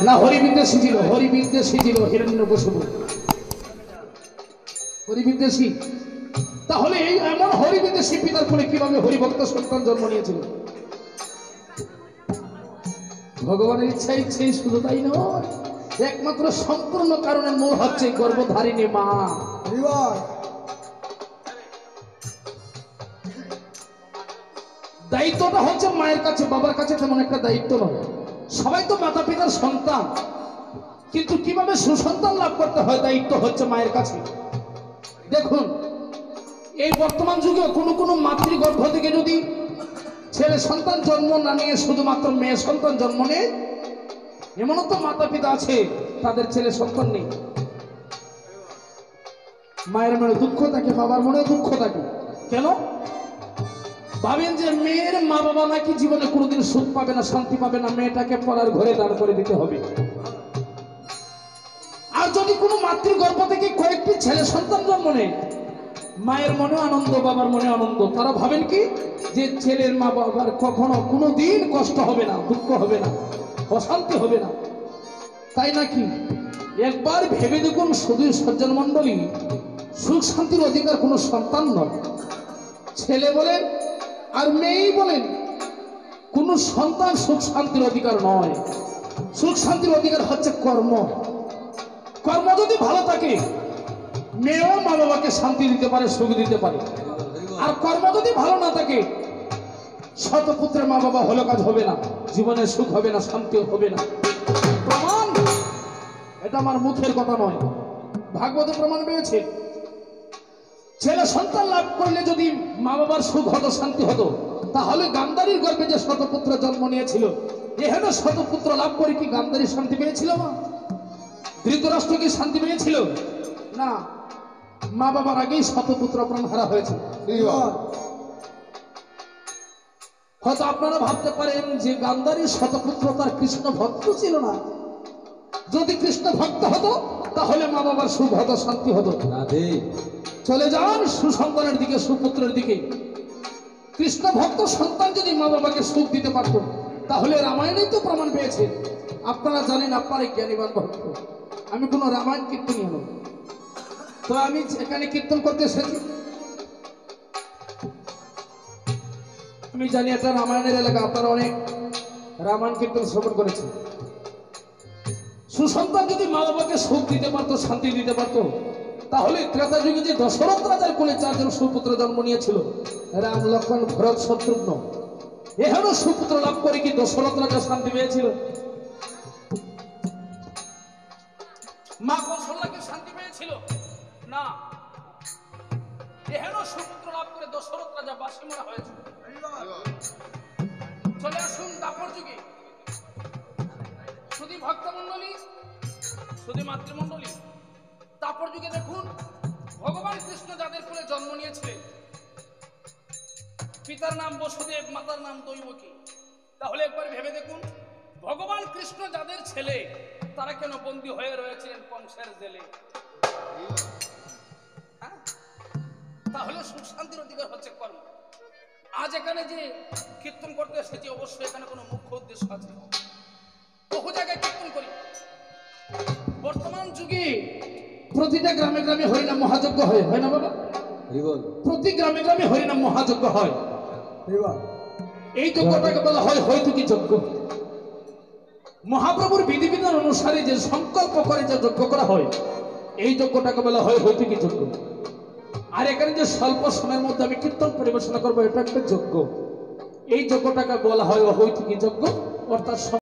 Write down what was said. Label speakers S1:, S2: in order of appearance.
S1: না হরিবিদ্বেষী ছিল, হরিবিদ্বেষী ছিল হিরণ্যকশিপু, হরিবিদ্বেষী। তাহলে এই এমন হরিবিদ্বেষী পিতার কোলে কিভাবে হরিভক্ত সন্তান জন্ম নিয়েছিল? ভগবানের ইচ্ছাই শুধু তাই নয়, একমাত্র সম্পূর্ণ কারণের মূল হচ্ছে গর্ভধারিণী মা। দায়িত্বটা হচ্ছে মায়ের কাছে, বাবার কাছে তেমন একটা দায়িত্ব নয়। সবাই তো মাতা পিতার সন্তান, কিন্তু কিভাবে সুসন্তান লাভ করতে হয় দায়িত্ব হচ্ছে মায়ের কাছে। দেখুন, এই বর্তমান যুগে কোনো মাতৃগর্ভ থেকে যদি ছেলে সন্তান জন্ম না নিয়ে শুধুমাত্র মেয়ে সন্তান জন্ম নেয়, এমনও তো মাতা পিতা আছে তাদের ছেলে সন্তান নেই। মায়ের মনে দুঃখ থাকে, বাবার মনে দুঃখ থাকে। কেন? ভাবেন যে মেয়ের মা বাবা নাকি জীবনে কোনোদিন সুখ পাবে না, শান্তি পাবে না, মেয়েটাকে পড়ার ঘরে দাঁড় করে দিতে হবে। আর যদি কোনো মাতৃগর্ভ থেকে কয়েকটি ছেলে সন্তান জন্ম নেয়, মায়ের মনে আনন্দ, বাবার মনে আনন্দ। তারা ভাবেন কি যে ছেলের মা বাবার কখনো কোনোদিন কষ্ট হবে না, দুঃখ হবে না, অশান্তি হবে না, তাই নাকি? একবার ভেবে দেখুন, শুধু সজ্জন মন্ডলী, সুখ শান্তির অধিকার কোনো সন্তান নয়, ছেলে বলেন আর মেয়েই বলেন, কোন সন্তান সুখ শান্তির অধিকার নয়। সুখ শান্তির অধিকার হচ্ছে কর্ম। কর্ম যদি ভালো থাকে, মেয়েও মা বাবাকে শান্তি দিতে পারে, সুখ দিতে পারে। আর কর্ম যদি ভালো না থাকে, শতপুত্রের মা বাবা হলো কাজ হবে না, জীবনে সুখ হবে না, শান্তি হবে না। প্রমাণ, এটা আমার মুখের কথা নয়, ভাগবতে প্রমাণ পেয়েছে। ছেলে সন্তান লাভ করলে যদি মা বাবার সুখ হতো, শান্তি হতো, তাহলে গান্ধারীর গর্ভে যে শতপুত্র জন্ম নিয়েছিল, এখানে শতপুত্র লাভ করে কি গান্ধারী শান্তি পেয়েছিল? না। ধৃতরাষ্ট্র কি শান্তি পেয়েছিল? না। মা বাবার আগেই শতপুত্র প্রাণ হারা হয়েছে। হয়তো আপনারা ভাবতে পারেন যে গান্ধারীর শতপুত্র তার কৃষ্ণ ভক্ত ছিল না। যদি কৃষ্ণ ভক্ত হতো তাহলে মা বাবার সুখ হতো, শান্তি হতো। চলে যান সুসন্তানের দিকে, সুপুত্রের দিকে। কৃষ্ণ ভক্ত সন্তান যদি মা বাবাকে সুখ দিতে পারত, তাহলে রামায়ণেই তো প্রমাণ পেয়েছে। আপনারা জানেন, আপনারা জ্ঞানীবান ভক্ত, আমি কোনো রামায়ণ কীর্তনী নই, তো আমি এখানে কীর্তন করতে এসেছি। আমি জানি এটা রামায়ণের এলাকা, আপনারা অনেক রামায়ণ কীর্তন শ্রবণ করেছেন। সুসন্তান যদি মা বাবাকে সুখ দিতে পারতো, শান্তি দিতে পারতো, তাহলে ত্রেতা যুগে যে দশরথ রাজার কোলে 4 জন সুপুত্র জন্ম নিয়েছিল, রাম, লক্ষ্মণ, ভরত, শত্রুঘ্ন, এখানেও সুপুত্র লাভ করে কি দশরথ রাজা শান্তি পেয়েছিল? মা কৌশল্যাকে শান্তি পেয়েছিল? না। এখানেও সুপুত্র লাভ করে দশরথ রাজা বাসি মরা হয়েছিল। চলে আসুন দাপর যুগে, শুধু ভক্তমন্ডলী, শুধু মাতৃমন্ডলী, দাপর যুগে দেখুন ভগবান কৃষ্ণ যাদের কোলে জন্ম নিয়েছিলেন, পিতার নাম বসুদেব, মাতার নাম দৈবকী। তাহলে একবার ভেবে দেখুন, ভগবান কৃষ্ণ যাদের ছেলে, তারা কেন বন্দী হয়ে রয়েছিলেন কংসের জেলে? তাহলে সুখ শান্তির অধিকার হচ্ছে কর্ম। আজ এখানে যে কীর্তন করতে এসেছি, অবশ্যই এখানে কোনো মুখ্য উদ্দেশ্য আছে। বহু জায়গায় কীর্তন করি। বর্তমান যুগে প্রতিটা গ্রামে গ্রামে হরিনাম মহাযজ্ঞ হয়, হয় না বাবা? প্রতি গ্রামে গ্রামে হরিনাম মহাযজ্ঞ হয়। এই যজ্ঞটাকে বলা হয় হয়তুকি যজ্ঞ। মহাপ্রভুর বিধিবিধান অনুসারে যে সংকল্প করে যে যজ্ঞ করা হয়, এই যজ্ঞটাকে বলা হয় হয়তুকি যজ্ঞ। আর এখানে যে স্বল্প সময়ের মধ্যে আমি কীর্তন পরিবেশনা করবো, এটা একটা যজ্ঞ। এই যজ্ঞটাকে বলা হয় অহৈতুকী যজ্ঞ, অর্থাৎ